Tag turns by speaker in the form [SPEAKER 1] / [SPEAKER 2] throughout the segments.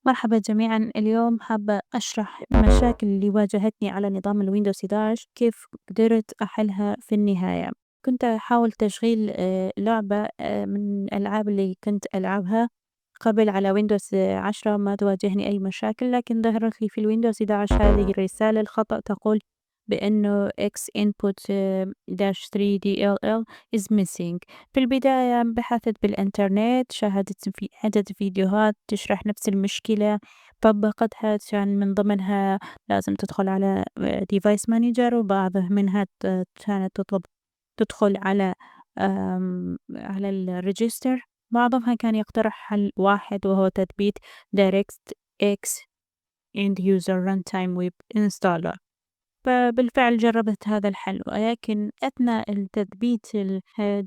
[SPEAKER 1] مرحبا جميعا. اليوم حابة أشرح المشاكل اللي واجهتني على نظام الويندوز 11 كيف قدرت أحلها في النهاية. كنت أحاول تشغيل لعبة من الألعاب اللي كنت ألعبها قبل على ويندوز 10 ما تواجهني أي مشاكل، لكن ظهرت لي في الويندوز 11 هذه الرسالة الخطأ تقول بأنه X input dash 3 DLL is missing. في البداية بحثت بالإنترنت، شاهدت في عدة فيديوهات تشرح نفس المشكلة، طبقتها، كان من ضمنها لازم تدخل على device manager، وبعض منها كانت تدخل على على الregister. بعضها كان يقترح حل واحد وهو تثبيت DirectX End User Runtime Web Installer. فبالفعل جربت هذا الحل، ولكن أثناء التثبيت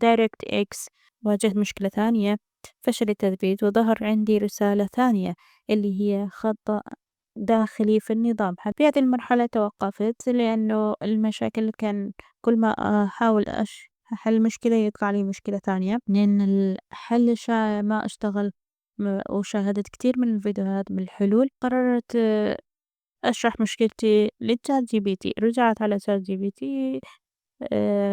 [SPEAKER 1] DirectX واجهت مشكلة ثانية، فشل التثبيت وظهر عندي رسالة ثانية اللي هي خطأ داخلي في النظام. في هذه المرحلة توقفت لأنه المشاكل كان كل ما أحاول أحل مشكلة يطلع لي مشكلة ثانية، لأن الحل ما اشتغل. وشاهدت كتير من الفيديوهات بالحلول. قررت أشرح مشكلتي لChatGPT. رجعت على ChatGPT،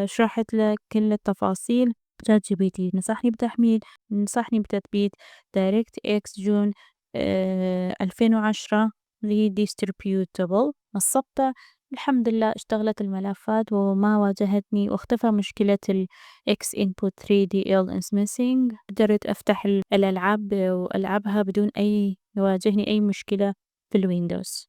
[SPEAKER 1] شرحت له كل التفاصيل. ChatGPT نصحني بتحميل، نصحني بتثبيت DirectX June 2010 اللي هي distributable. نصبته، الحمد لله اشتغلت الملفات وما واجهتني، واختفى مشكلة ال X input 3DL is missing. قدرت أفتح الألعاب وألعبها بدون يواجهني أي مشكلة في الويندوز.